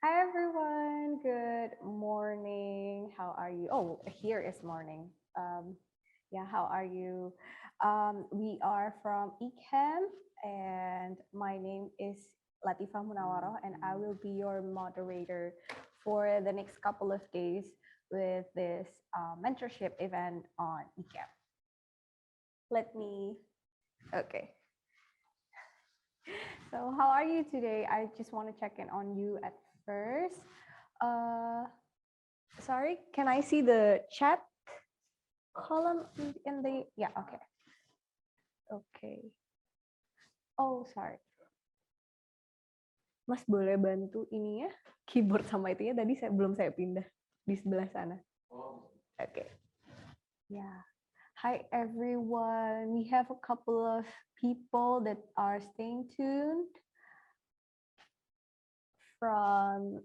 Hi everyone, good morning. How are you? Oh, here is morning. Yeah, how are you? We are from ECAMP and my name is Latifah Munawaroh and I will be your moderator for the next couple of days with this mentorship event on ECAMP. Okay. So how are you today? I just want to check in on you at first. Sorry, can I see the chat column in the, yeah, okay. Okay. Oh, sorry. Mas boleh bantu ini ya, keyboard sama itunya tadi belum saya pindah di sebelah sana. Okay. Yeah. Hi everyone. We have a couple of people that are staying tuned from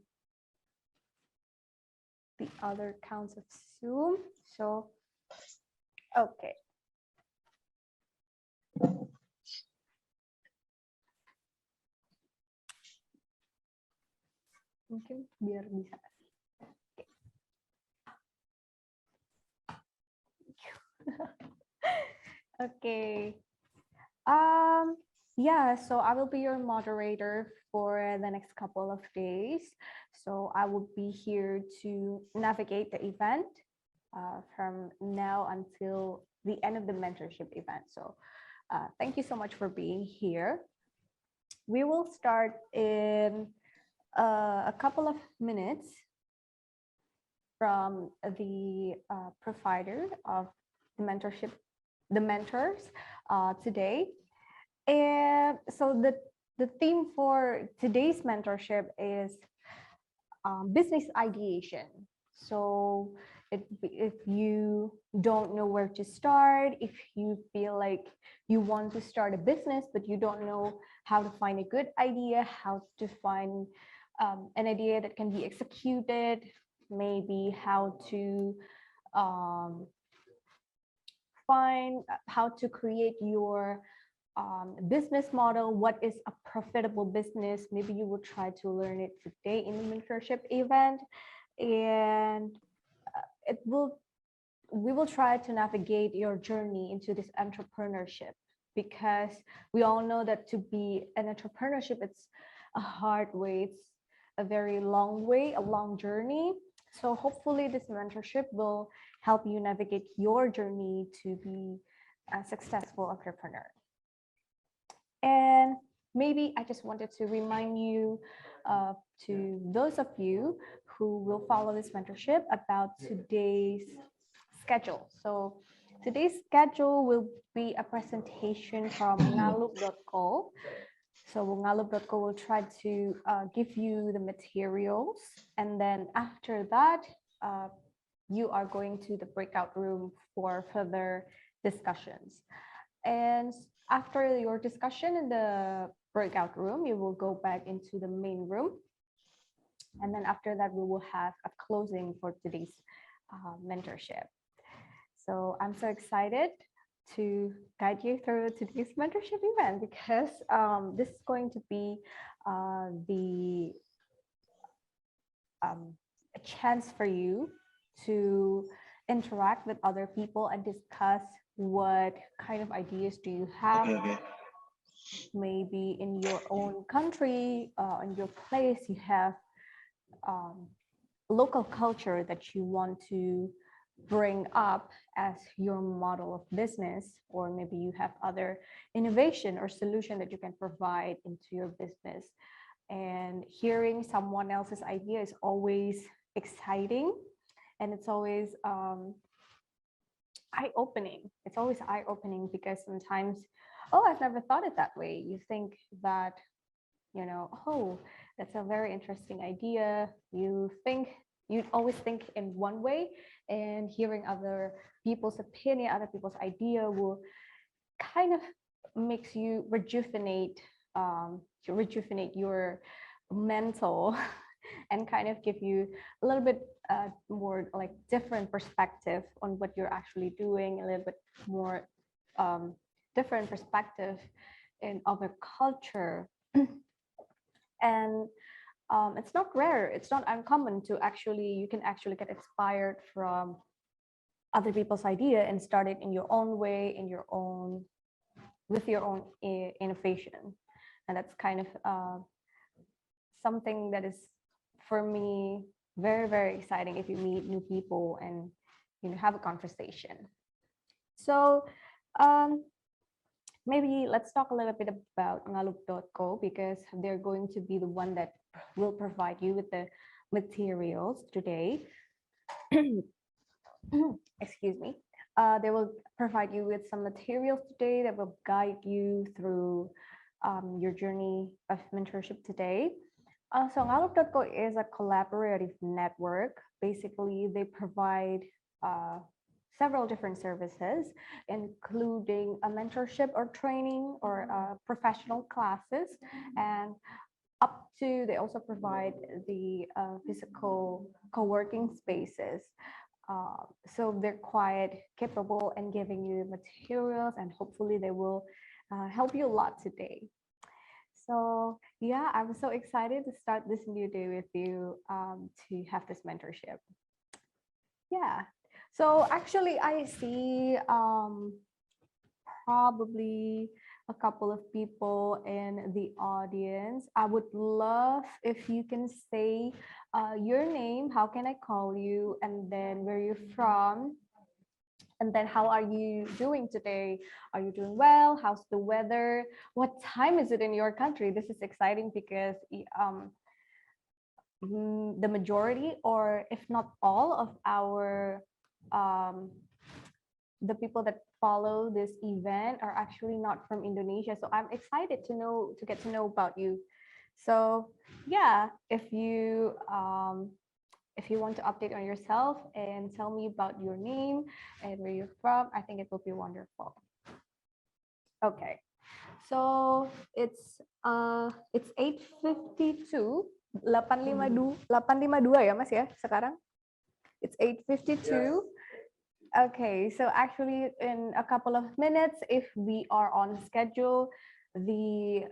the other accounts of Zoom. So, okay. Mungkin biar bisa. Okay. Yeah, so I will be your moderator for the next couple of days. So I will be here to navigate the event from now until the end of the mentorship event. So thank you so much for being here. We will start in a couple of minutes from the provider of the mentorship, the mentors today. And so the theme for today's mentorship is business ideation. So if you don't know where to start, if you feel like you want to start a business, but you don't know how to find a good idea, how to find an idea that can be executed, maybe how to find how to create your business model, what is a profitable business, maybe you will try to learn it today in the mentorship event, and we will try to navigate your journey into this entrepreneurship, because we all know that to be an entrepreneurship, it's a hard way, it's a very long way, a long journey. So hopefully this mentorship will help you navigate your journey to be a successful entrepreneur. And maybe I just wanted to remind you, to those of you who will follow this mentorship, about today's schedule. So today's schedule will be a presentation from ngalup.co. So ngalup.co will try to give you the materials. And then after that, you are going to the breakout room for further discussions. And after your discussion in the breakout room, you will go back into the main room. And then after that, we will have a closing for today's mentorship. So I'm so excited to guide you through today's mentorship event, because this is going to be a chance for you to interact with other people and discuss what kind of ideas do you have. Maybe in your own country, in your place, you have local culture that you want to bring up as your model of business, or maybe you have other innovation or solution that you can provide into your business. And hearing someone else's idea is always exciting, and it's always eye-opening. It's always eye-opening, because sometimes, oh, I've never thought it that way. You think that, you know, oh, that's a very interesting idea. You'd always think in one way, and hearing other people's opinion, other people's idea will kind of makes you rejuvenate your mental and kind of give you a little bit more like different perspective on what you're actually doing, a little bit more different perspective in other culture. And it's not rare, it's not uncommon to actually, you can actually get inspired from other people's idea and start it in your own way, in your own, with your own innovation. And that's kind of something that is, for me, very, very exciting if you meet new people and have a conversation. So maybe let's talk a little bit about ngalup.co, because they're going to be the one that will provide you with the materials today. Excuse me. They will provide you with some materials today that will guide you through your journey of mentorship today. So ngalup.co is a collaborative network. Basically, they provide several different services, including a mentorship or training or professional classes, and up to, they also provide the physical co-working spaces. So they're quite capable in giving you materials, and hopefully they will help you a lot today. So yeah, I'm so excited to start this new day with you, to have this mentorship. Yeah, so actually I see probably a couple of people in the audience. I would love if you can say your name, how can I call you, and then where you're from, and then how are you doing today? Are you doing well? How's the weather? What time is it in your country? This is exciting because the majority, or if not all of our the people that follow this event are actually not from Indonesia. So I'm excited to get to know about you. So yeah, if you want to update on yourself and tell me about your name and where you're from, I think it will be wonderful. Okay, so it's 8:52, 8:52 ya Mas ya sekarang. It's 8:52. Okay, so actually in a couple of minutes, if we are on schedule, the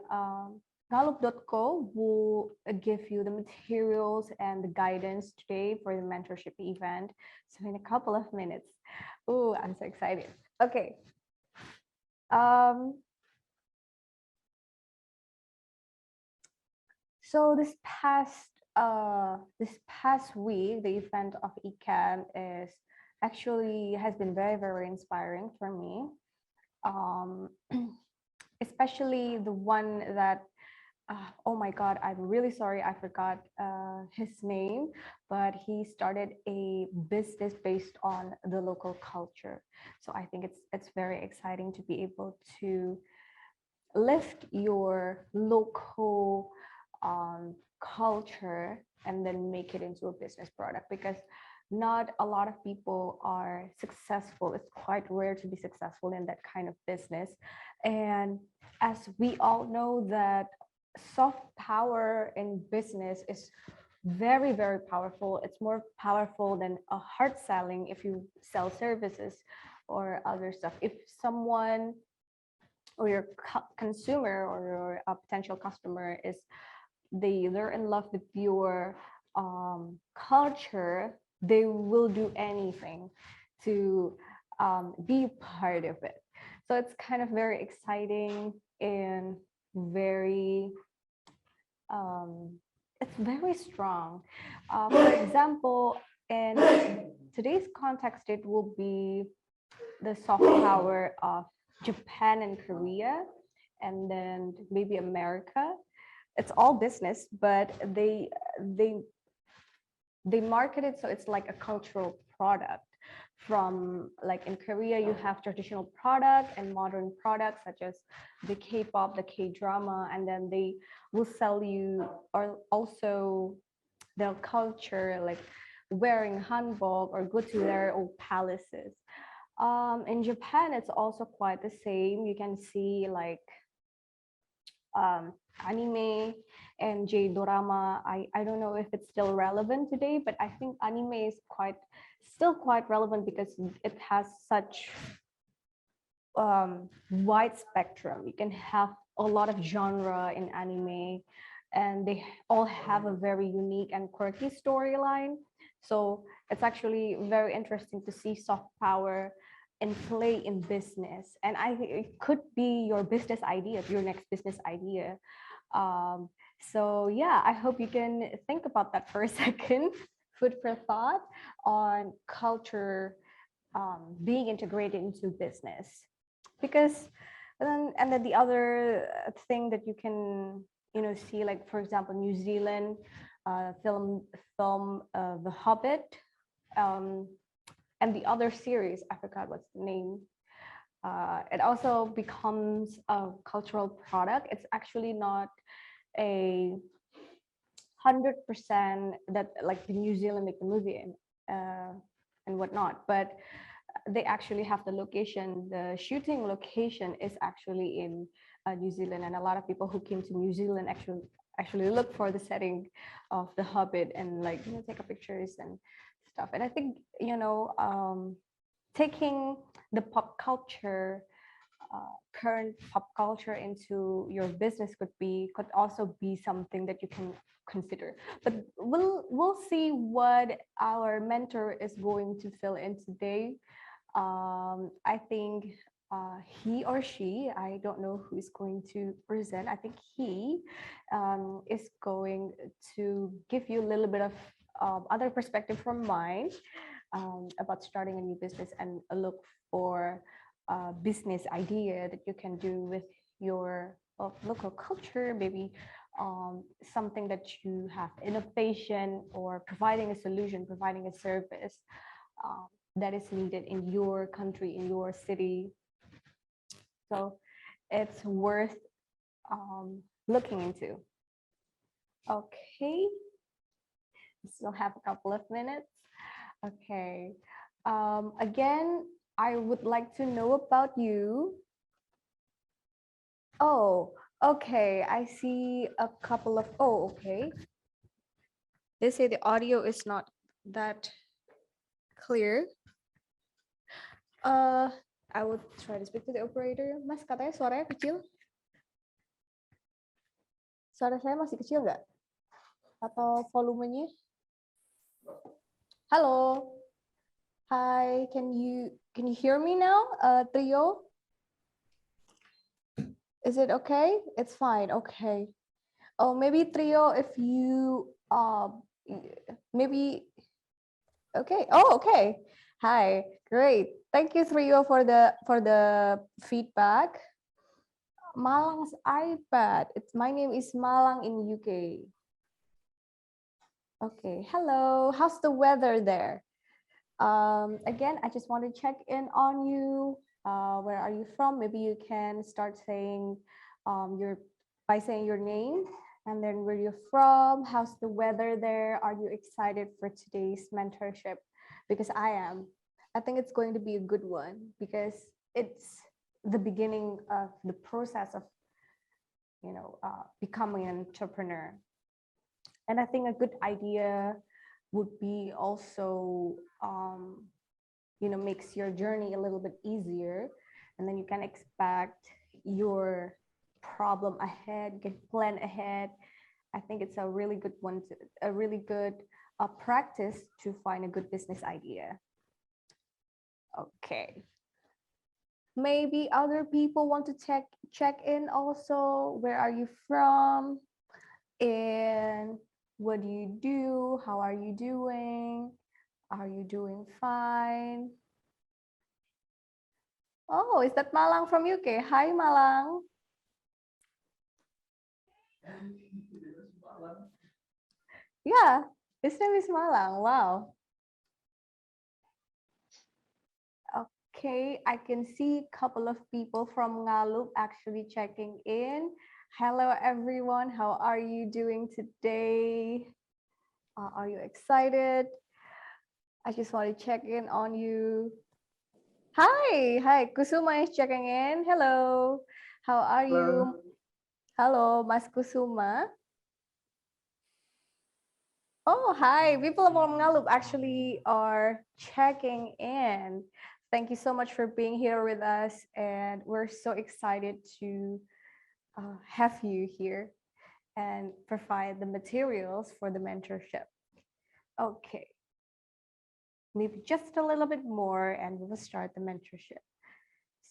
ngalup.co will give you the materials and the guidance today for the mentorship event. So in a couple of minutes. Oh, I'm so excited. Okay. So this past week, the event of ECAMP has been very, very inspiring for me. Especially the one that, oh my God, I'm really sorry, I forgot his name, but he started a business based on the local culture. So I think it's very exciting to be able to lift your local culture and then make it into a business product, because not a lot of people are successful. It's quite rare to be successful in that kind of business. And as we all know, that soft power in business is very, very powerful. It's more powerful than a hard selling if you sell services or other stuff. If someone or your consumer or your potential customer they're in love with your culture, they will do anything to be part of it. So it's kind of very exciting and very it's very strong. For example, in today's context, it will be the soft power of Japan and Korea, and then maybe America. It's all business, but they market it so it's like a cultural product. From, like, in Korea, you have traditional product and modern products such as the K-pop, the K-drama, and then they will sell you or also their culture, like wearing hanbok or go to their old palaces. In Japan, it's also quite the same. You can see like anime and J-drama. I don't know if it's still relevant today, but I think anime is still quite relevant because it has such wide spectrum. You can have a lot of genre in anime. and they all have a very unique and quirky storyline. So it's actually very interesting to see soft power in play in business. And I think it could be your business idea, your next business idea. Um, so yeah, I hope you can think about that for a second. Food for thought on culture being integrated into business. Because and then the other thing that you can see, like for example New Zealand film The Hobbit, um, and the other series, I forgot what's the name. It also becomes a cultural product. It's actually not a 100% that like the New Zealand make the movie and whatnot, but they actually have the location. The shooting location is actually in New Zealand, and a lot of people who came to New Zealand actually look for the setting of The Hobbit and like take a pictures and stuff. And I think taking the pop culture, current pop culture into your business could also be something that you can consider. But we'll see what our mentor is going to fill in today. I think he or she, I don't know who is going to present. I think he is going to give you a little bit of other perspective from mine about starting a new business and a look for a business idea that you can do with your local culture, maybe something that you have innovation or providing a solution, providing a service that is needed in your country, in your city. So it's worth looking into. Okay, we still have a couple of minutes. Okay, again, I would like to know about you. Oh, okay, I see a couple of, oh, okay. They say the audio is not that clear. I would try to speak to the operator. Mas, katanya suaranya kecil. Suara saya masih kecil nggak? Atau volumenya? Halo. Hi, can you hear me now, Trio? Is it okay? It's fine. Okay. Oh, maybe Trio, if you maybe. Okay. Oh, okay. Hi. Great. Thank you, Trio, for the feedback. Malang's iPad. My name is Malang in UK. Okay. Hello. How's the weather there? Again, I just want to check in on you. Where are you from? Maybe you can start saying by saying your name and then where you're from. How's the weather there? Are you excited for today's mentorship? Because I am. I think it's going to be a good one because it's the beginning of the process of becoming an entrepreneur. And I think a good idea would be also makes your journey a little bit easier, and then you can expect your problem ahead, you can plan ahead. I think it's a really good one, a really good practice to find a good business idea. Okay. Maybe other people want to check in also. Where are you from? And what do you do? How are you doing? Are you doing fine? Oh, is that Malang from UK? Hi, Malang. Yeah, his name is Malang. Wow. Okay, I can see a couple of people from Ngalup actually checking in. Hello, everyone. How are you doing today? Are you excited? I just want to check in on you. Hi, Kusuma is checking in. Hello, how are you? Hello, Mas Kusuma. Oh, hi, people from Ngalup actually are checking in. Thank you so much for being here with us, and we're so excited to have you here. and provide the materials for the mentorship. Okay. Maybe just a little bit more and we will start the mentorship.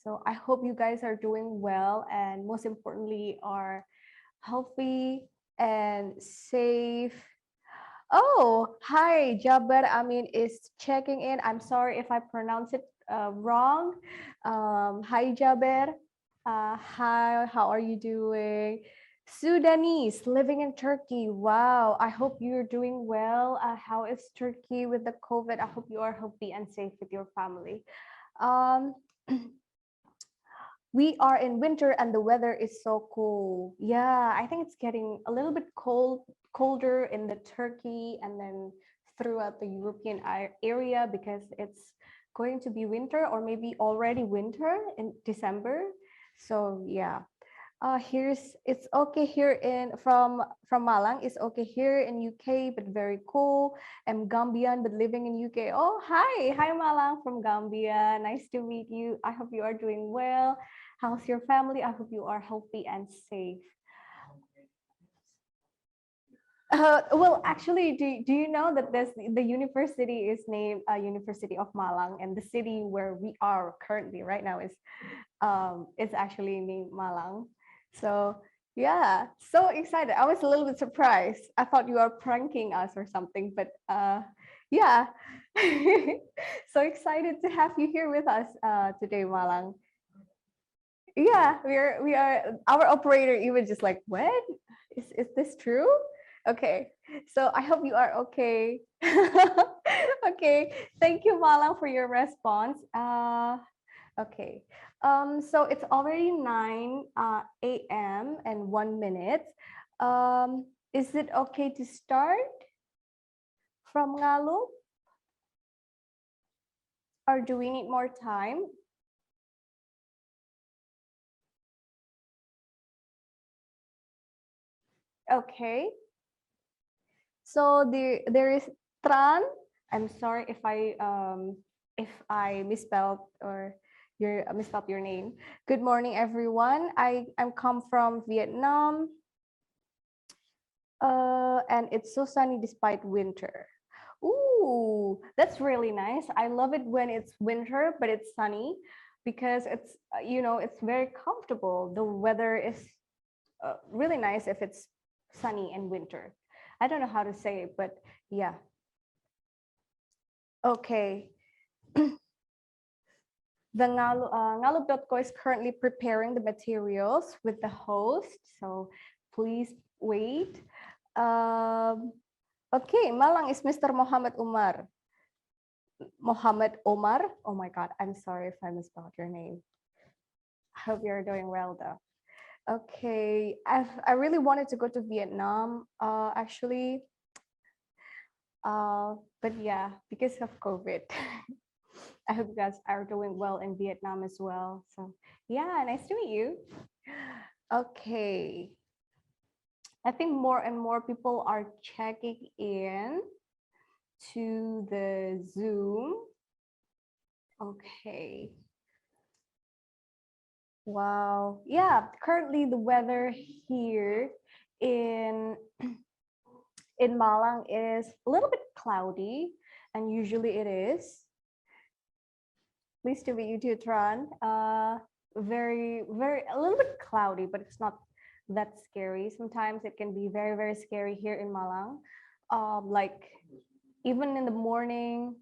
So I hope you guys are doing well and most importantly are healthy and safe. Oh, hi, Jaber Amin is checking in. I'm sorry if I pronounce it wrong. Hi, Jaber. Hi, how are you doing? Sudanese living in Turkey. Wow, I hope you're doing well. How is Turkey with the COVID? I hope you are healthy and safe with your family. Um, we are in winter and the weather is so cool. Yeah, I think it's getting a little bit colder in the Turkey and then throughout the European area because it's going to be winter or maybe already winter in December. So yeah, it's okay here in from Malang. It's okay here in UK, but very cool. I'm Gambian, but living in UK. Oh, hi Malang from Gambia. Nice to meet you. I hope you are doing well. How's your family? I hope you are healthy and safe. Well, actually, do you know that the university is named University of Malang, and the city where we are currently right now is it's actually named Malang. So yeah, so excited. I was a little bit surprised. I thought you were pranking us or something, but yeah, so excited to have you here with us today, Malang. Yeah, we are our operator even just like, what is this true? Okay, so I hope you are okay. Okay, thank you, Malang, for your response. Okay, so it's already 9 a.m. and 1 minute. Is it okay to start from Ngalup? Or do we need more time? Okay. So there is Tran. I'm sorry if I misspelled or misspelled your name. Good morning, everyone. I'm come from Vietnam, and it's so sunny despite winter. Ooh, that's really nice. I love it when it's winter, but it's sunny because it's it's very comfortable. The weather is really nice if it's sunny and winter. I don't know how to say it, but yeah. Okay. The Ngalup.co is currently preparing the materials with the host, so please wait. Okay, Malang is Mr. Muhammad Umar. Muhammad Omar. Oh my God, I'm sorry if I misspelled your name. I hope you're doing well though. Okay, I really wanted to go to Vietnam actually, but yeah, because of COVID. I hope you guys are doing well in Vietnam as well. So yeah, nice to meet you. Okay. I think more and more people are checking in to the Zoom. Okay. Wow. Yeah, currently the weather here in Malang is a little bit cloudy, and usually it is. Pleased to meet you too, Tran. Very, a little bit cloudy, but it's not that scary. Sometimes it can be very, very scary here in Malang. Like even in the morning,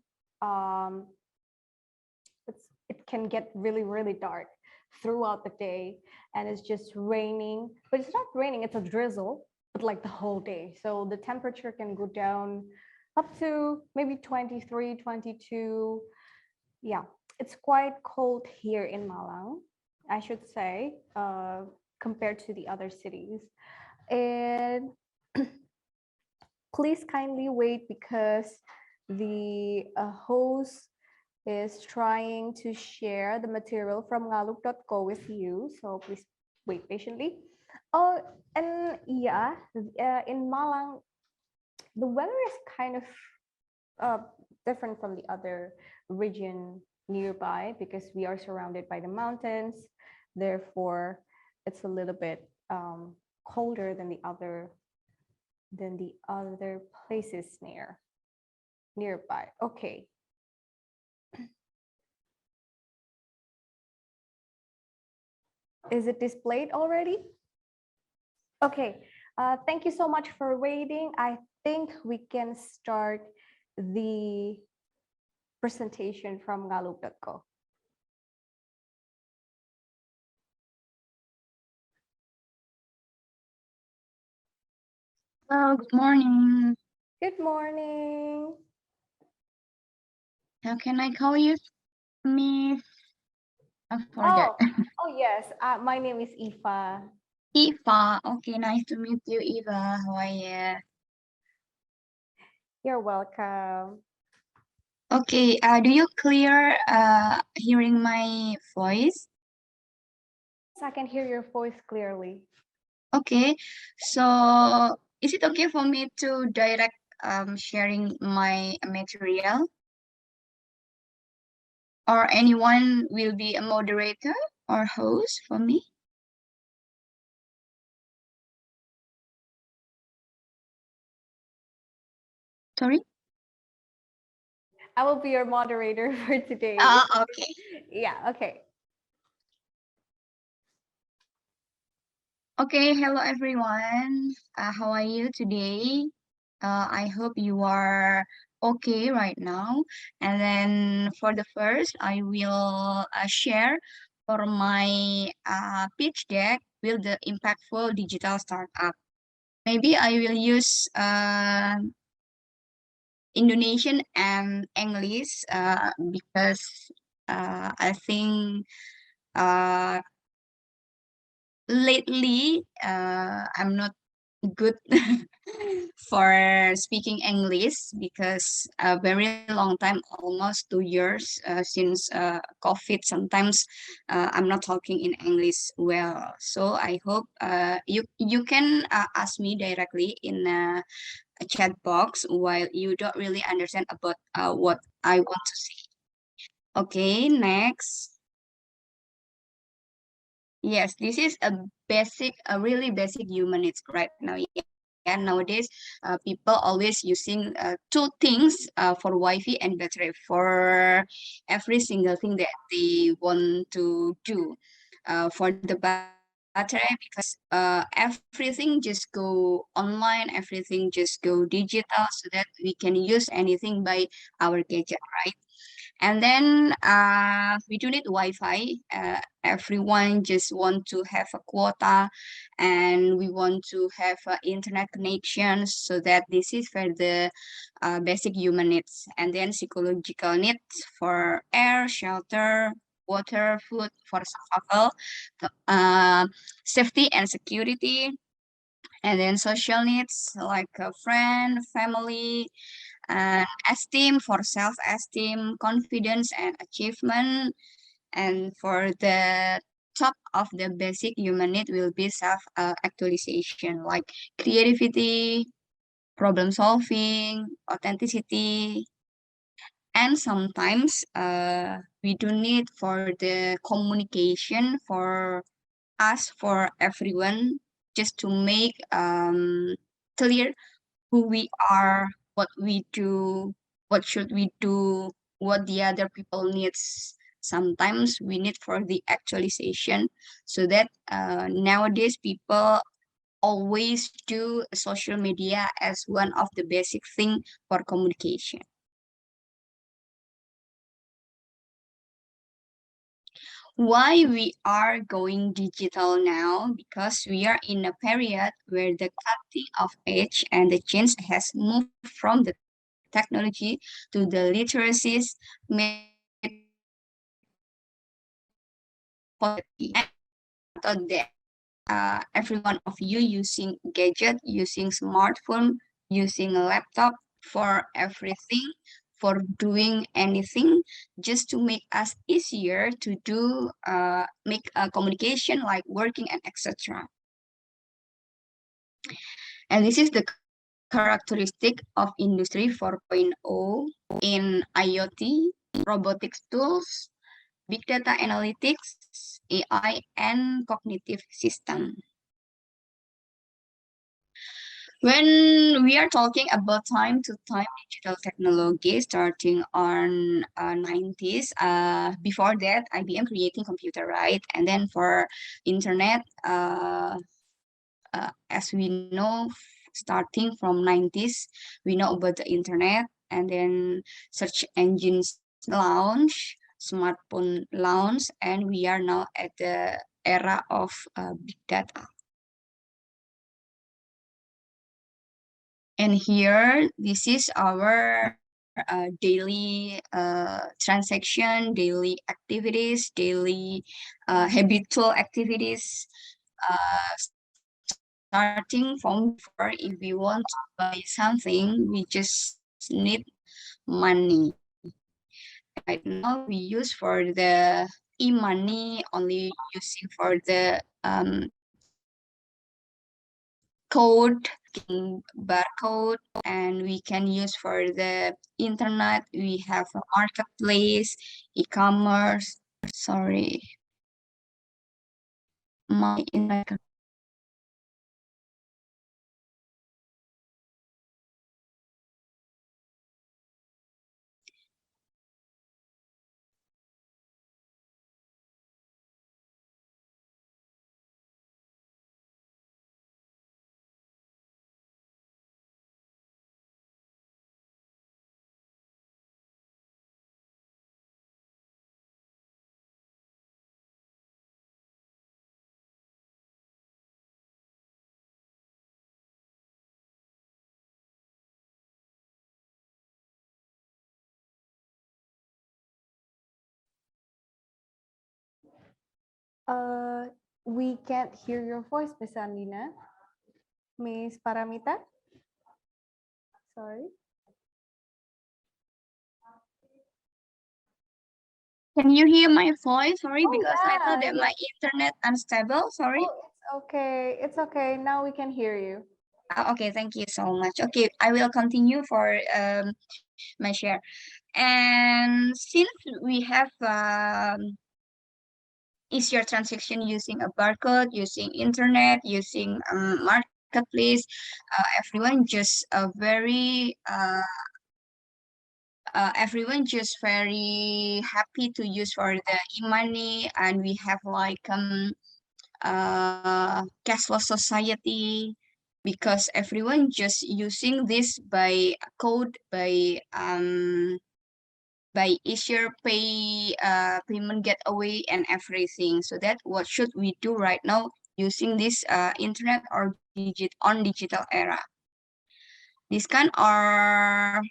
it can get really, really dark throughout the day, and it's just raining. But it's not raining; it's a drizzle, but like the whole day. So the temperature can go down up to maybe 23, 22. Yeah, it's quite cold here in Malang, I should say, compared to the other cities. And please kindly wait because the host is trying to share the material from ngalup.co with you. So please wait patiently. Oh, and yeah, in Malang, the weather is kind of different from the other region nearby because we are surrounded by the mountains. Therefore, it's a little bit colder than the other than the other places nearby. Okay. Is it displayed already? Okay. Thank you so much for waiting. I think we can start the presentation from Galupeko. Hello, good morning. Good morning. How can I call you, Miss? I forgot. Oh yes. My name is Ifa. Eva. Okay, nice to meet you, Eva. How are you? You're welcome. Okay, do you clear hearing my voice? So I can hear your voice clearly. Okay, so is it okay for me to direct sharing my material? Or anyone will be a moderator or host for me? Sorry? I will be your moderator for today. Okay. Yeah, okay. Okay, hello everyone. How are you today? I hope you are okay right now. And then for the first, I will share for my pitch deck, Build the Impactful Digital Startup. Maybe I will use Indonesian and English because I think uh, lately I'm not good for speaking English because a very long time, almost 2 years since COVID. Sometimes I'm not talking in English well. So I hope you can ask me directly in a chat box while you don't really understand about what I want to say. Okay, next. Yes, this is a really basic human needs right now. Yeah, nowadays, people always using two things for Wi-Fi and battery for every single thing that they want to do. For the battery, because everything just go online, everything just go digital, so that we can use anything by our gadget, right? And then we do need Wi-Fi. Everyone just want to have a quota, and we want to have internet connections. So that this is for the basic human needs, and then psychological needs for air, shelter, water, food for survival, uh, safety and security, and then social needs like a friend, family, esteem for self-esteem, confidence and achievement. And for the top of the basic human need will be self-actualization, like creativity, problem solving, authenticity. And sometimes we do need for the communication for us, for everyone, just to make clear who we are, what we do, what should we do, what the other people needs. Sometimes we need for the actualization, so that nowadays people always do social media as one of the basic thing for communication. Why we are going digital now? Because we are in a period where the cutting of edge and the change has moved from the technology to the literacies, made possibility. And thought that every one of you using gadget, using smartphone, using a laptop for everything, for doing anything, just to make us easier to do, make a communication like working and etc. And this is the characteristic of Industry 4.0 in IoT, robotics tools, big data analytics, AI, and cognitive system. When we are talking about time-to-time digital technology starting on 90s, before that, IBM creating computer, right? And then for internet, as we know, starting from 90s, we know about the internet, and then search engines launch, smartphone launch, and we are now at the era of big data. And here, this is our daily transaction, daily activities, daily habitual activities. Starting from before, if we want to buy something, we just need money. And right now, we use for the e-money, only using for the code, barcode, and we can use for the internet. We have a marketplace, e-commerce. Sorry, my internet. We can't hear your voice, Miss Andina. Miss Paramita? Sorry. Can you hear my voice? Sorry, Oh, because I thought that yeah. my internet unstable. Sorry. Oh, it's okay. It's okay. Now we can hear you. Okay, thank you so much. Okay, I will continue for my share. And since we have easier transaction using a barcode, using internet, using marketplace, everyone just very happy to use for the e-money, and we have like cashless society, because everyone just using this by code, by easier payment gateway and everything. So that what should we do right now using this internet or digital era? This kind of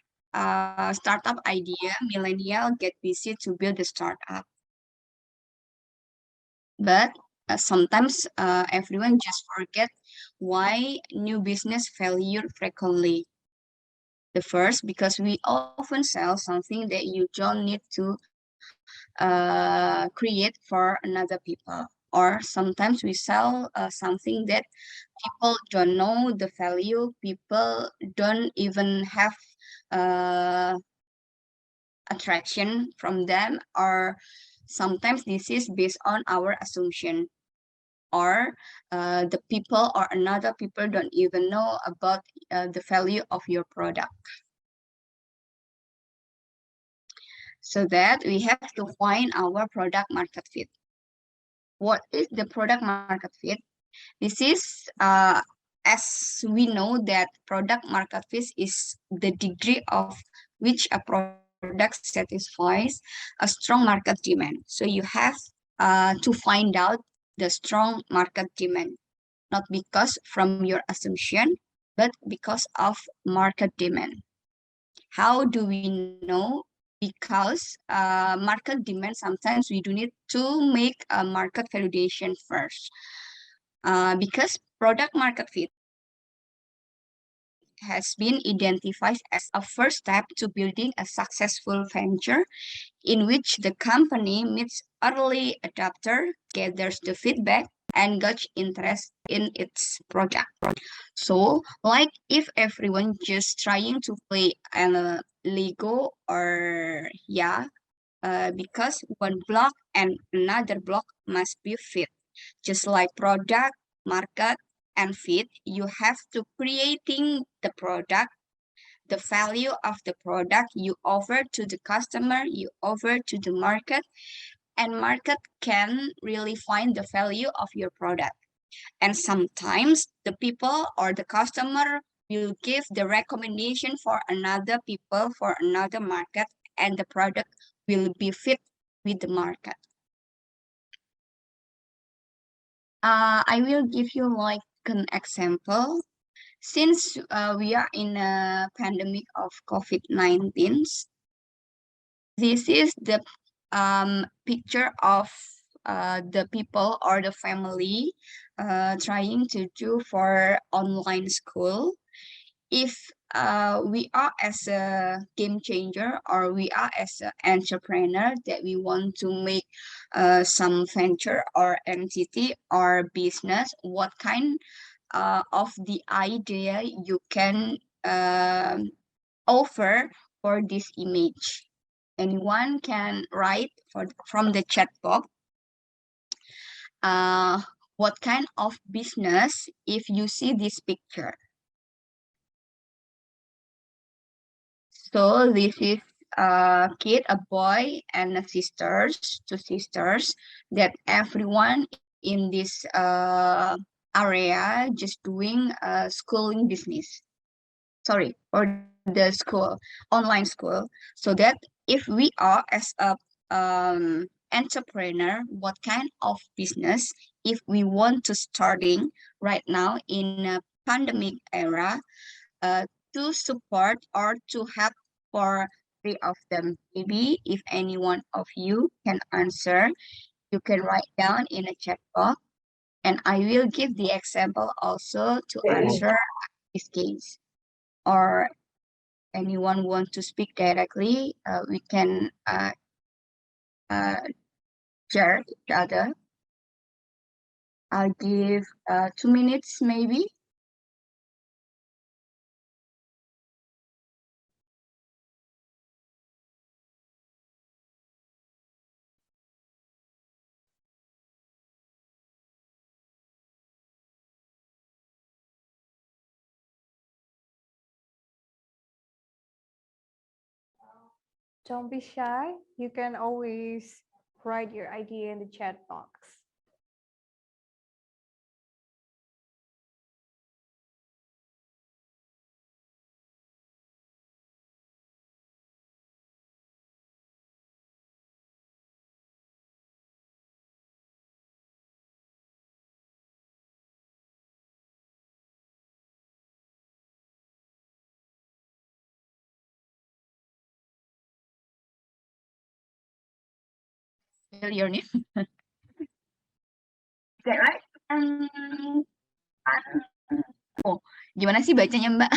startup idea, millennial get busy to build a startup. But sometimes everyone just forget why new business failure frequently. The first, because we often sell something that you don't need to create for another people. Or sometimes we sell something that people don't know the value, people don't even have uh, attraction from them, or sometimes this is based on our assumption, or the people or another people don't even know about the value of your product. So that we have to find our product market fit. What is the product market fit? This is, as we know, that product market fit is the degree of which a product satisfies a strong market demand. So you have to find out the strong market demand, not because from your assumption, but because of market demand. How do we know? Because market demand, sometimes we do need to make a market validation first. Because product market fit has been identified as a first step to building a successful venture, in which the company meets early adopter, gathers the feedback, and gauge interest in its product. So, like if everyone just trying to play Lego, or yeah, because one block and another block must be fit, just like product, market, and fit, you have to creating the product, the value of the product you offer to the customer, you offer to the market, and market can really find the value of your product. And sometimes the people or the customer will give the recommendation for another people, for another market, and the product will be fit with the market. I will give you like an example. Since we are in a pandemic of COVID-19, this is the picture of the people or the family trying to do for online school. If we are as a game changer or we are as an entrepreneur that we want to make some venture or entity or business, what kind of the idea you can offer for this image? Anyone can write from the chat box what kind of business if you see this picture. So this is a kid, a boy, and a sisters, two sisters, that everyone in this area just doing schooling business. Sorry, or the school, online school. So that if we are as a entrepreneur, what kind of business if we want to starting right now in a pandemic era, to support or to help for three of them. Maybe if any one of you can answer, you can write down in a chat box, and I will give the example also to answer this case. Or anyone want to speak directly, we can share each other. I'll give 2 minutes maybe. Don't be shy. You can always write your idea in the chat box. Spell your name. Is that right? Oh, gimana sih bacanya Mbak?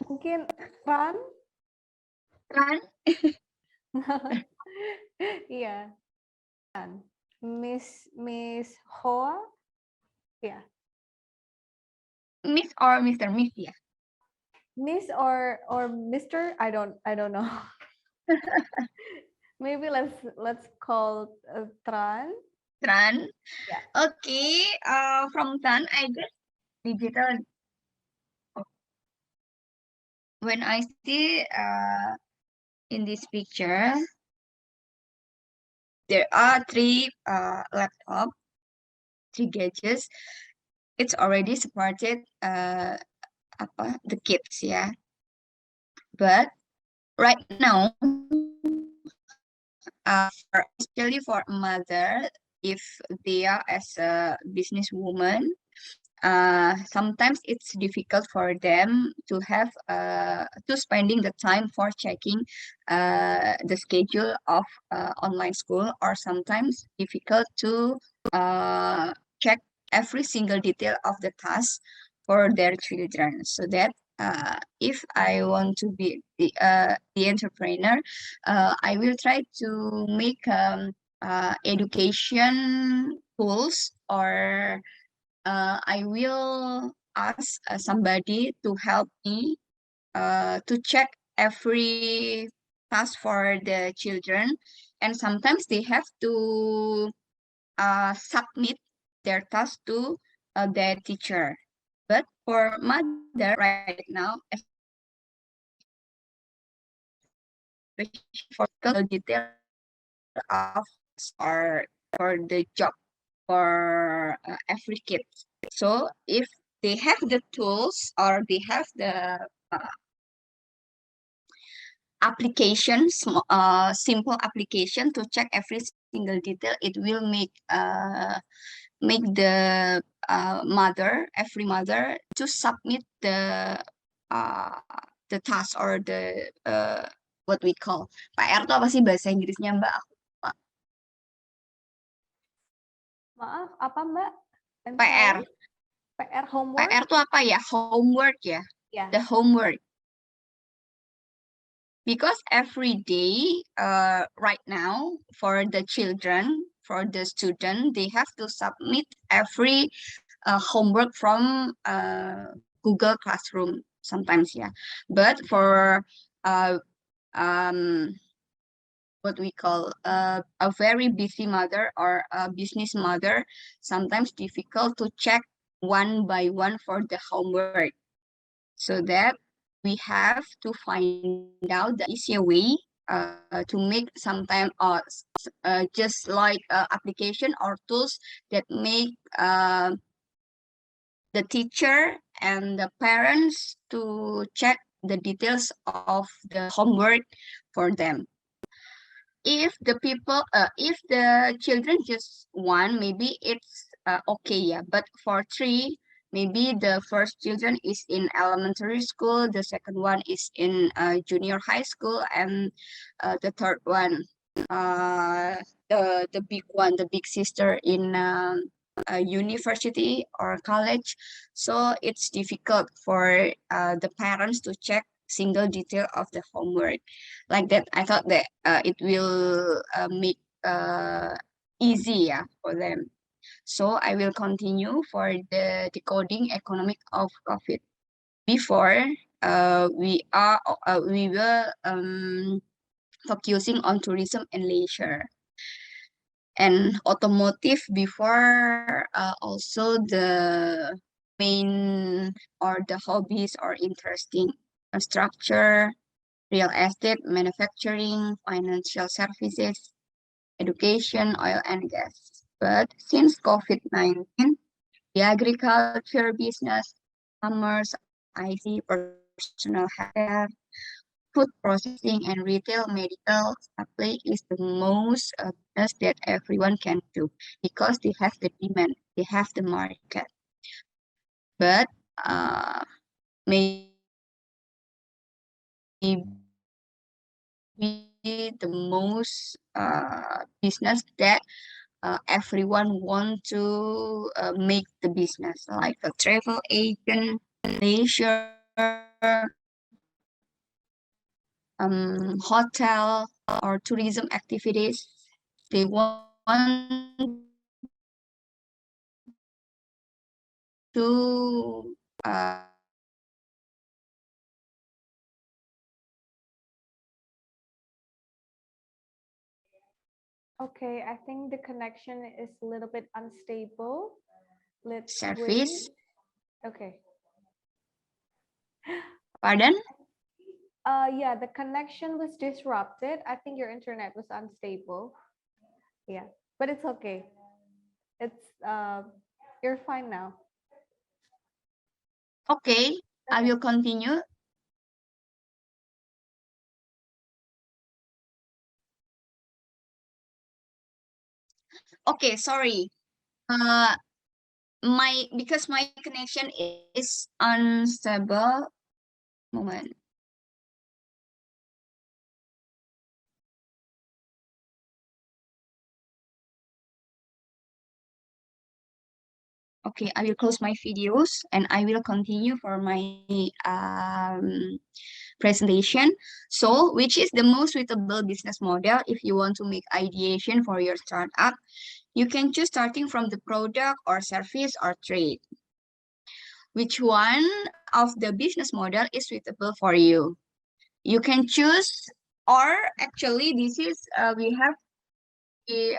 Mungkin Ran? Ran? Iya. Ran. Miss Hoa? Yeah. Miss or Mr. Miss ya? Miss or Mr. I don't know. Maybe let's call Tran. Tran. Yeah. Okay, from Tran, I guess digital. When I see in this picture, there are three laptop, three gadgets. It's already supported the kids, yeah. But right now, especially for a mother, if they are as a businesswoman, sometimes it's difficult for them to have to spending the time for checking the schedule of online school, or sometimes difficult to check every single detail of the task for their children. So that if I want to be the entrepreneur, I will try to make education tools, or I will ask somebody to help me to check every task for the children, and sometimes they have to submit their task to their teacher. But for mother right now, especially for the detail of or for the job for every kid. So if they have the tools or they have the application, simple application to check every single detail, it will make every mother to submit the task or the what we call PR itu apa sih bahasa Inggrisnya Mbak? Aku lupa. Maaf, apa Mbak? I'm PR. sorry. PR homework? PR itu apa ya? Homework ya. Yeah. The homework. Because every day, right now, for the children, for the student, they have to submit every homework from Google Classroom sometimes, yeah. But for what we call a very busy mother or a business mother, sometimes difficult to check one by one for the homework. So that we have to find out the easier way to make sometime just like application or tools that make the teacher and the parents to check the details of the homework for them. If the children just one, maybe it's okay, yeah. But for three, maybe the first children is in elementary school, the second one is in junior high school, and the third one, the big one, the big sister in a university or college. So it's difficult for the parents to check single detail of the homework like that. I thought that it will make easy, yeah, for them. So I will continue for the decoding economic of COVID. Before we were focusing on tourism and leisure and automotive before, also the main or the hobbies or interesting structure, real estate, manufacturing, financial services, education, oil and gas. But since COVID-19, the agriculture business, commerce, IT, personal healthcare, food processing, and retail medical supply is the most business that everyone can do because they have the demand, they have the market. But maybe the most business that everyone want to make the business, like a travel agent, leisure, hotel or tourism activities. They want to Okay, I think the connection is a little bit unstable. Let's service. wait. Okay. Pardon? Yeah, the connection was disrupted. I think your internet was unstable. Yeah, but it's okay. It's you're fine now. Okay, I will continue. Okay, sorry. Because my connection is unstable. Moment. Okay, I will close my videos and I will continue for my presentation. So, which is the most suitable business model if you want to make ideation for your startup? You can choose starting from the product or service or trade. Which one of the business model is suitable for you? You can choose, or actually this is we have the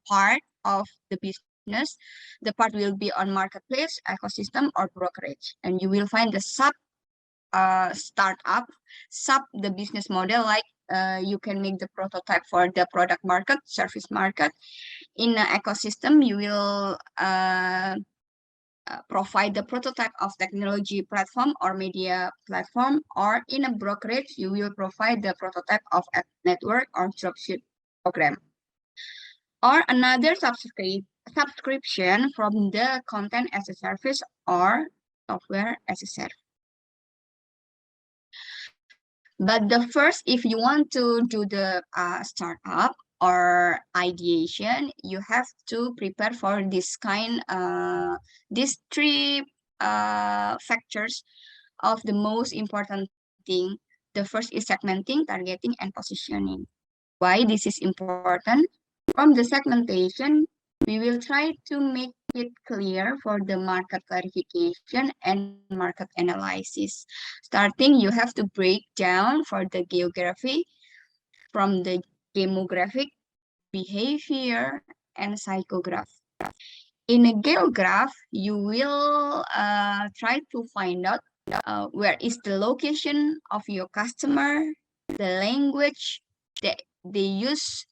part of the business business. The part will be on marketplace, ecosystem, or brokerage. And you will find the startup, the business model, like you can make the prototype for the product market, service market. In an ecosystem, you will provide the prototype of technology platform or media platform, or in a brokerage, you will provide the prototype of a network or dropship program. Or another subscription from the content as a service or software as a service. But the first, if you want to do the startup or ideation, you have to prepare for this these three factors of the most important thing. The first is segmenting, targeting, and positioning. Why this is important? From the segmentation, we will try to make it clear for the market clarification and market analysis. Starting, you have to break down for the geography from the demographic, behavior, and psychograph. In a geograph, you will try to find out where is the location of your customer, the language that they use,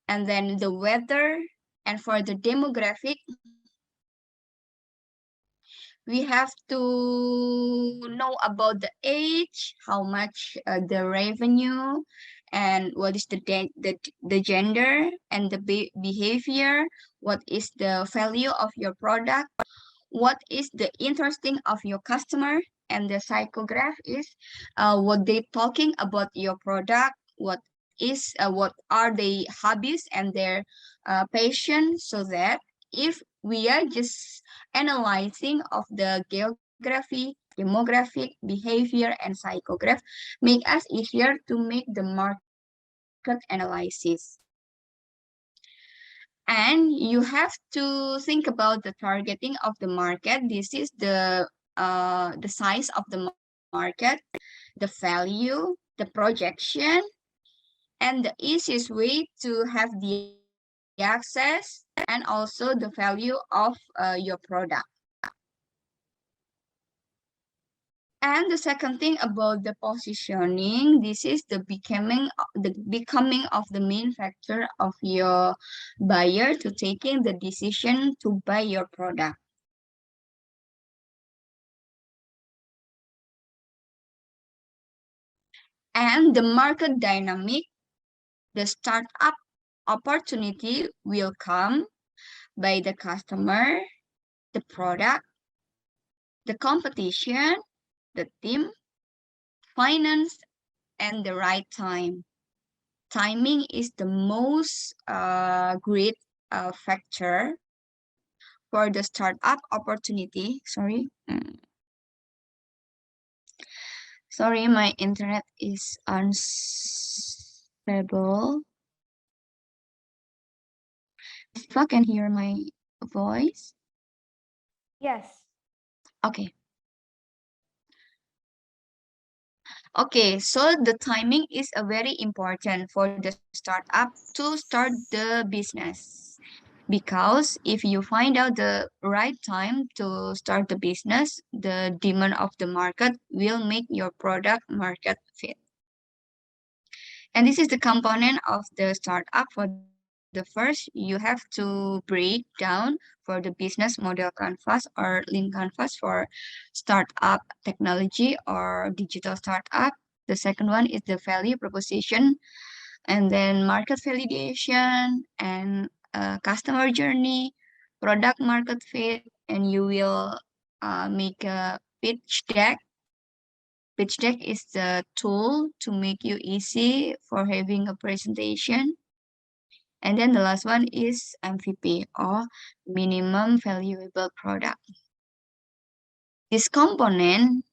and then the weather. And for the demographic, we have to know about the age, how much the revenue, and what is the gender and the behavior, what is the value of your product, what is the interesting of your customer, and the psychograph is what they talking about your product, what are the hobbies and their passion, so that if we are just analyzing of the geography, demographic, behavior, and psychograph, make us easier to make the market analysis. And you have to think about the targeting of the market. This is the size of the market, the value, the projection, and the easiest way to have the access, and also the value of your product. And the second thing about the positioning, this is the becoming of the main factor of your buyer to taking the decision to buy your product. And the market dynamic, the startup opportunity will come by the customer, the product, the competition, the team, finance, and the right time. Timing is the most great factor for the startup opportunity. Sorry, my internet is unstable. If I can hear my voice. Yes. Okay. Okay, so the timing is a very important for the startup to start the business. Because if you find out the right time to start the business, the demand of the market will make your product market fit. And this is the component of the startup. For the first, you have to break down for the business model canvas or lean canvas for startup technology or digital startup. The second one is the value proposition, and then market validation and customer journey, product market fit, and you will make a pitch deck. Pitch deck is the tool to make you easy for having a presentation. And then the last one is MVP, or minimum valuable product. This component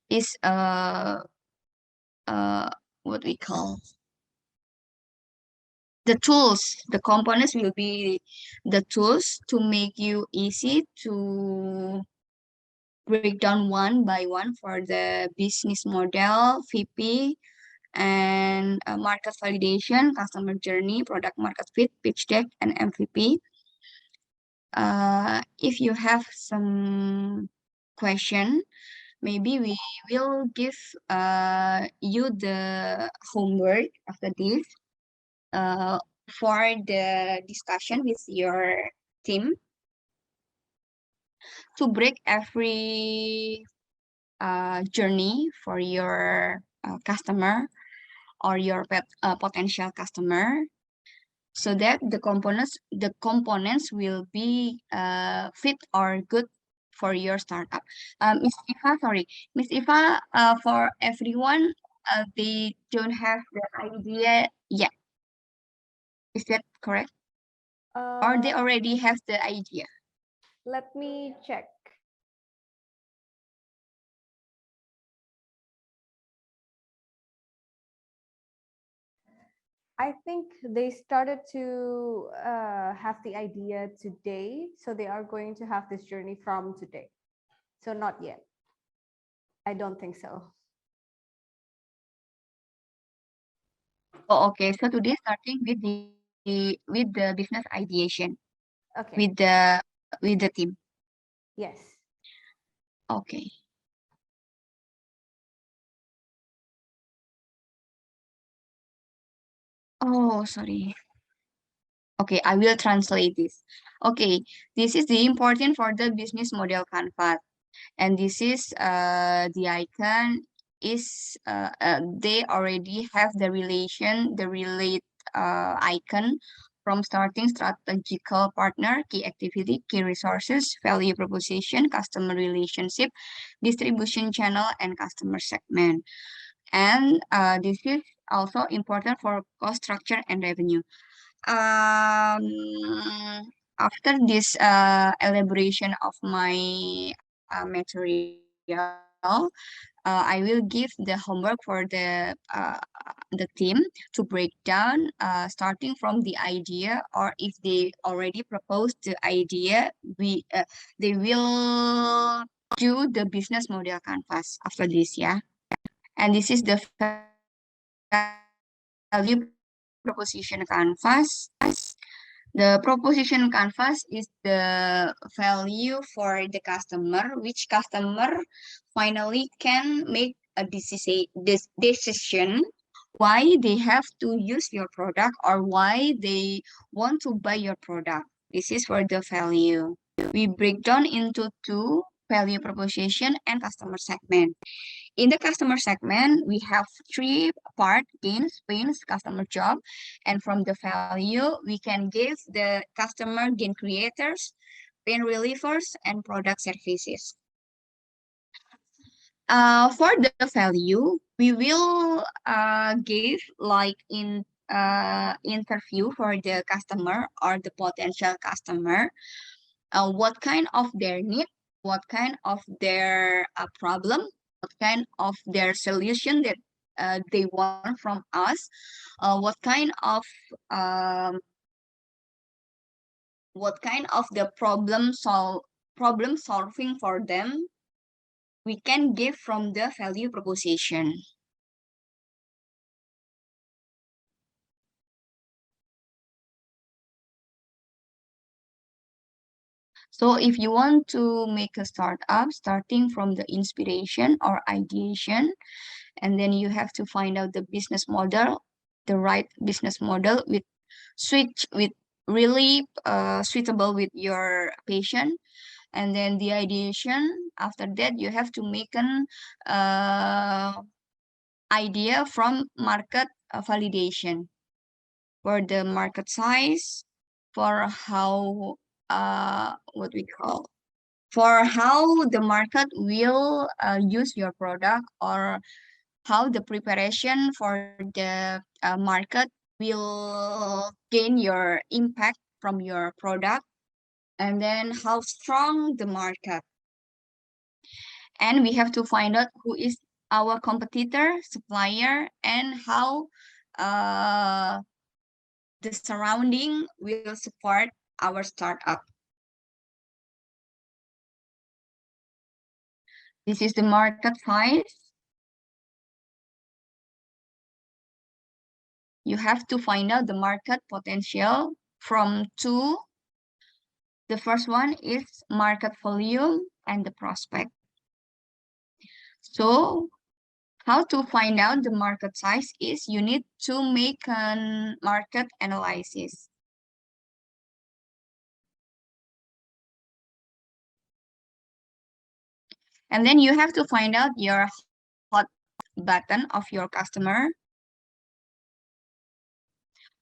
is what we call the tools. The components will be the tools to make you easy to break down one by one for the business model, VP, and market validation, customer journey, product market fit, pitch deck, and MVP. if you have some question, maybe we will give you the homework after this uh, for the discussion with your team to break every journey for your customer or your potential customer, so that the components will be fit or good for your startup. Miss Eva, sorry, Miss Eva, for everyone, they don't have the idea yet. Is that correct? Or they Uh, already have the idea? Let me check. I think they started to have the idea today, so they are going to have this journey from today. So not yet. I don't think so. Oh, okay. So today starting with the business ideation Okay. with the team. Yes. Okay. Oh, sorry. Okay, I will translate this. Okay, this is the important for the business model canvas, and this is the icon is they already have the relate icon from starting strategical partner, key activity, key resources, value proposition, customer relationship, distribution channel, and customer segment. And this is also important for cost structure and revenue. Um, After this elaboration of my material, I will give the homework for the team to break down, starting from the idea, or if they already proposed the idea, they will do the business model canvas after this, yeah. And this is the value proposition canvas. The proposition canvas is the value for the customer, which customer finally can make a decision why they have to use your product or why they want to buy your product. This is for the value. We break down into two: value proposition and customer segment. In the customer segment, we have three part: gains, pains, customer job. And from the value, we can give the customer gain creators, pain relievers, and product services. For the value, we will give like in interview for the customer or the potential customer, what kind of their need, what kind of their problem, what kind of their solution that they want from us, um, what kind of the problem solving for them we can give from the value proposition. So if you want to make a startup, starting from the inspiration or ideation, and then you have to find out the business model, the right business model with switch with really suitable with your patient. And then the ideation, after that you have to make an idea from market validation for the market size, for how what we call, for how the market will use your product, or how the preparation for the market will gain your impact from your product, and then how strong the market. And we have to find out who is our competitor, supplier, and how uh, the surrounding will support our startup. This is the market size. You have to find out the market potential from two, The first one is market volume and the prospect. So how to find out the market size is you need to make a market analysis. And then you have to find out your hot button of your customer,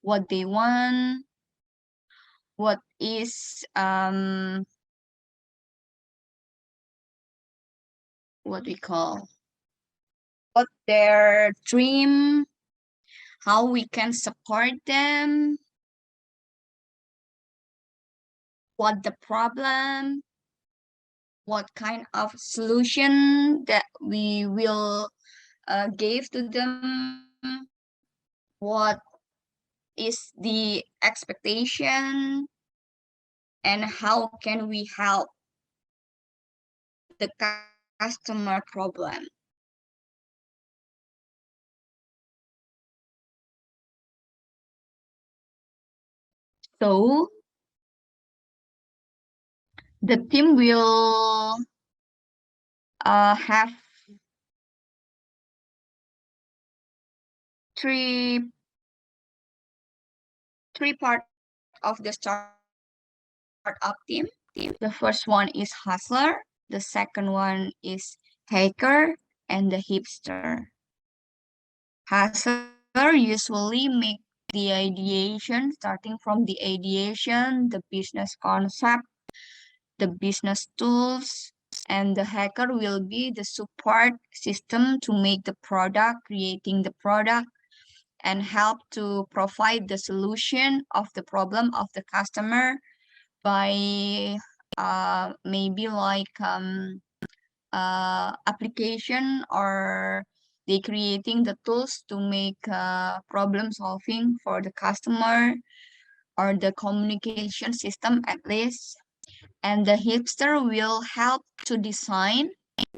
what they want, what is what we call what their dream, how we can support them, what the problem, what kind of solution that we will give to them, what is the expectation, and how can we help the customer problem. So the team will have three part of the startup team. The first one is hustler, the second one is hacker, and the hipster. Hustler usually make the ideation, starting from the ideation, the business concept, the business tools, and the hacker will be the support system to make the product, creating the product, and help to provide the solution of the problem of the customer by maybe like application, or they creating the tools to make problem solving for the customer, or the communication system at least. And the hipster will help to design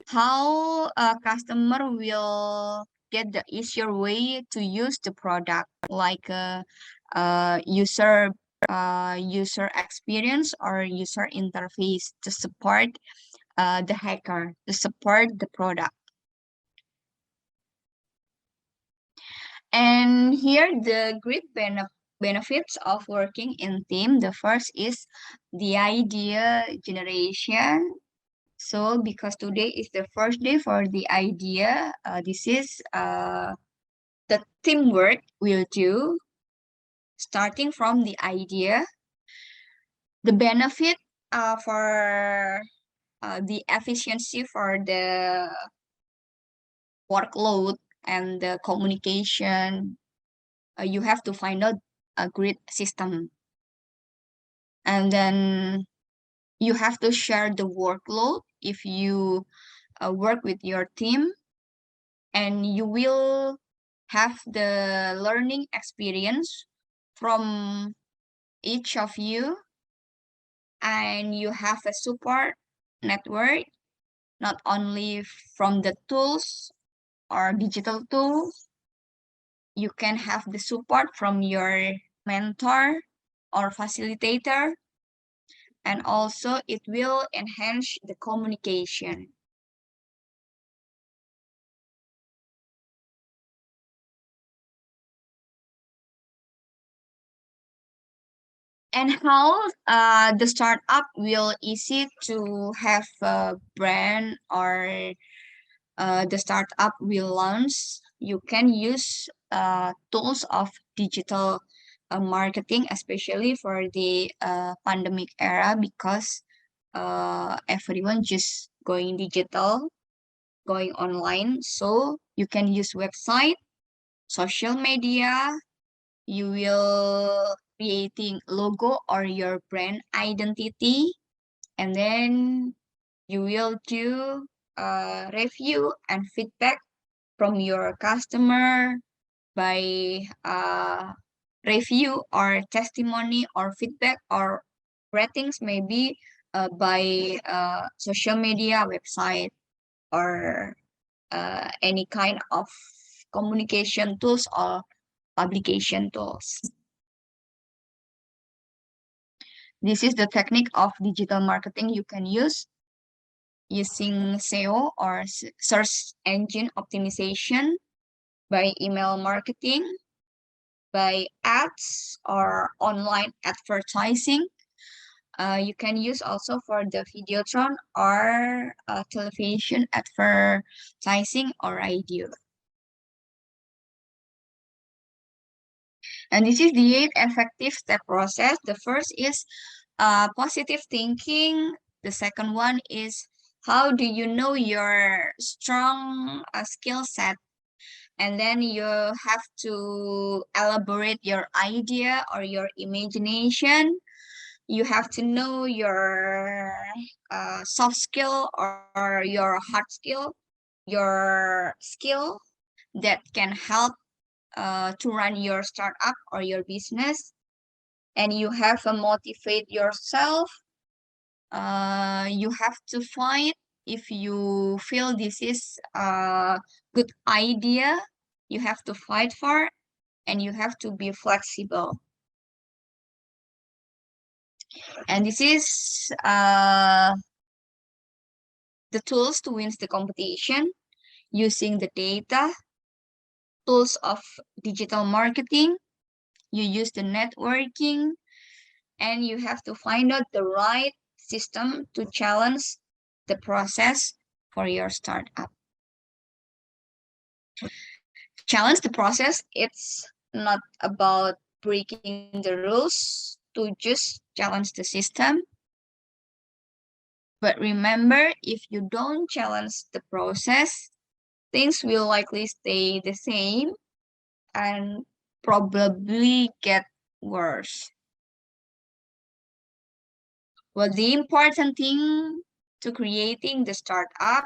how a customer will get the easier way to use the product, like user experience or user interface to support the hacker, to support the product. And here the great benefits of working in team. The first is the idea generation. So because today is the first day for the idea, this is the teamwork we'll do, starting from the idea. The benefit for the efficiency for the workload and the communication, you have to find out a great system. And then you have to share the workload if you work with your team, and you will have the learning experience from each of you, and you have a support network, not only from the tools or digital tools. You can have the support from your mentor or facilitator, and also it will enhance the communication. And how the startup will easy to have a brand, or the startup will launch. You can use tools of digital marketing, especially for the pandemic era, because everyone just going digital, going online. So you can use website, social media. You will creating logo or your brand identity, and then you will do review and feedback from your customer by review or testimony or feedback or ratings, maybe by social media, website, or any kind of communication tools or publication tools. This is the technique of digital marketing you can use using SEO or search engine optimization, by email marketing, by ads or online advertising. You can use also for the Videotron or television advertising or radio. And this is the 8 effective step process. The first is positive thinking. The second one is how do you know your strong skill set? And then you have to elaborate your idea or your imagination. You have to know your soft skill or your hard skill, your skill that can help to run your startup or your business. And you have to motivate yourself. You have to find if you feel this is a good idea, you have to fight for, and you have to be flexible. And this is the tools to win the competition using the data, tools of digital marketing, you use the networking, and you have to find out the right system to challenge the process for your startup. Challenge the process, it's not about breaking the rules to just challenge the system. But remember, if you don't challenge the process, things will likely stay the same and probably get worse. Well, the important thing to creating the startup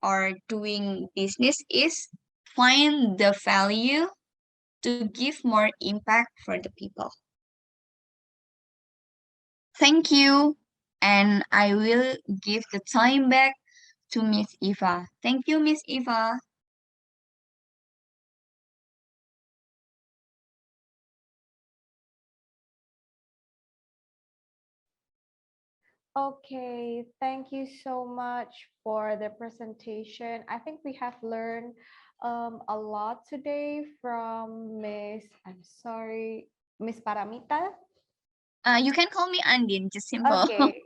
or doing business is find the value to give more impact for the people. Thank you. And I will give the time back to Miss Eva. Thank you, Miss Eva. Okay, thank you so much for the presentation. I think we have learned a lot today from Miss Paramita. You can call me Andin, just simple. Okay,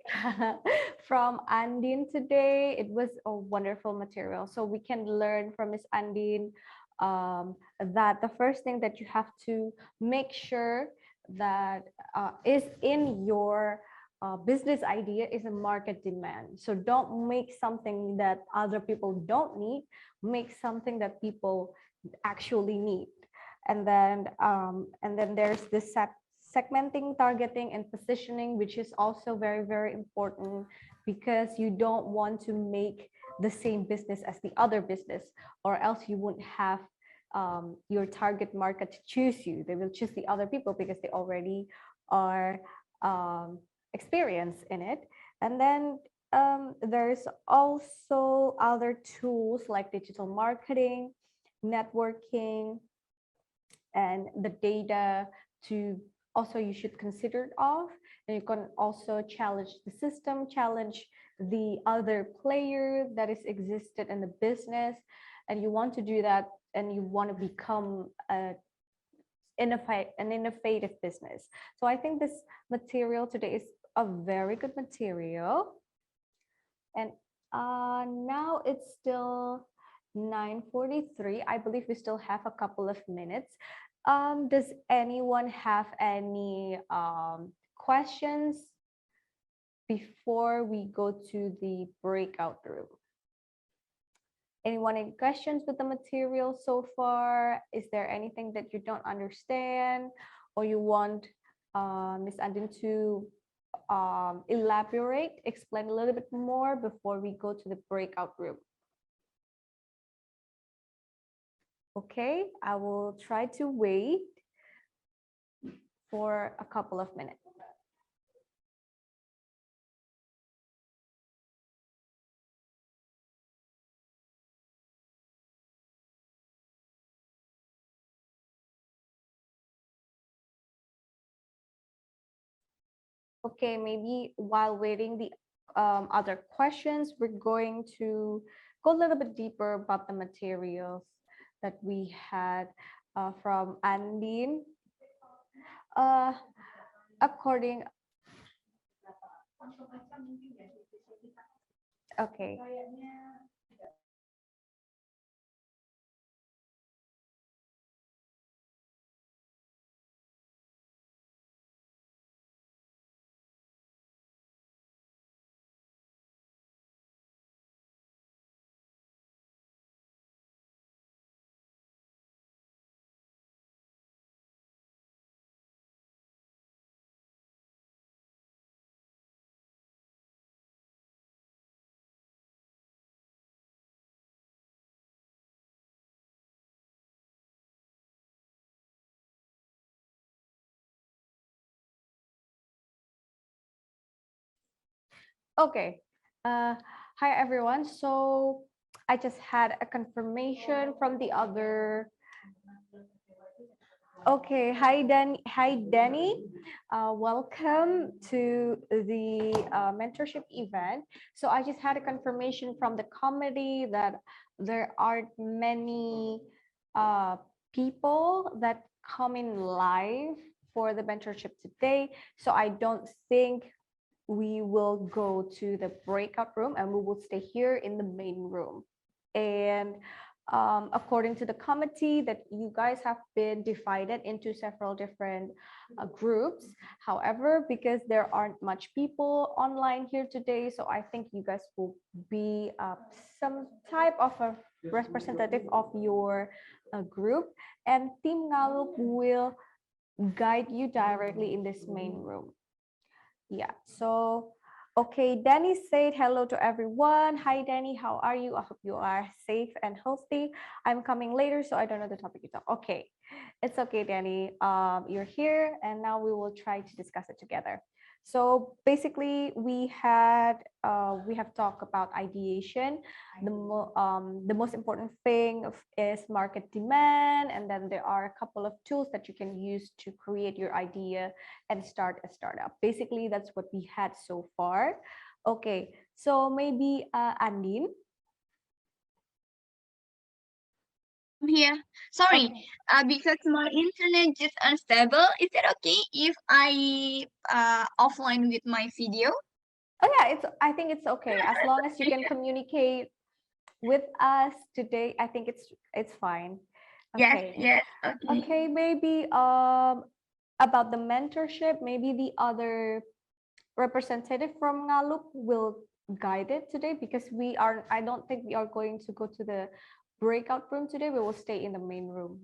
from Andin today, it was a wonderful material. So we can learn from Miss Andin that the first thing that you have to make sure that is in your business idea is a market demand. So don't make something that other people don't need, make something that people actually need. And then there's this segmenting, targeting, and positioning, which is also very, very important because you don't want to make the same business as the other business, or else you wouldn't have your target market to choose you. They will choose the other people because they already are experienced in it. And then there's also other tools like digital marketing, networking, and the data to also you should consider it of. And you can also challenge the system, challenge the other player that is existed in the business, and you want to do that, and you want to become an innovative business. So I think this material today is a very good material. And now it's still 9:43. I believe we still have a couple of minutes. Does anyone have any questions before we go to the breakout room? Anyone any questions with the material so far? Is there anything that you don't understand or you want Ms. Andin to elaborate, explain a little bit more before we go to the breakout room? Okay, I will try to wait for a couple of minutes. Okay, maybe while waiting the other questions, we're going to go a little bit deeper about the materials that we had from Andin. Uh, according, okay. Okay. Hi everyone. So I just had a confirmation from the other. Okay. Hi Dan. Hi Danny. Welcome to the mentorship event. So I just had a confirmation from the committee that there aren't many people that come in live for the mentorship today. So I don't think we will go to the breakout room and we will stay here in the main room. And according to the committee, that you guys have been divided into several different groups. However, because there aren't much people online here today, so I think you guys will be some type of a representative of your group, and Team Ngalup will guide you directly in this main room. Yeah, so okay, Danny said hello to everyone. Hi Danny, how are you? I hope you are safe and healthy. I'm coming later, so I don't know the topic you talk. Okay, it's okay, Danny. You're here, and now we will try to discuss it together. So basically, we have talked about ideation. The most important thing is market demand, and then there are a couple of tools that you can use to create your idea and start a startup. Basically, that's what we had so far. Okay, so maybe Andin. I'm here. Sorry, Okay. because my internet just unstable. Is it okay if I offline with my video? Oh yeah, I think it's okay as long as you can communicate with us today. I think it's fine. Yes, Okay. yes, okay. Okay, maybe about the mentorship, maybe the other representative from Ngalup will guide it today, because I don't think we are going to go to the breakout room today. We will stay in the main room.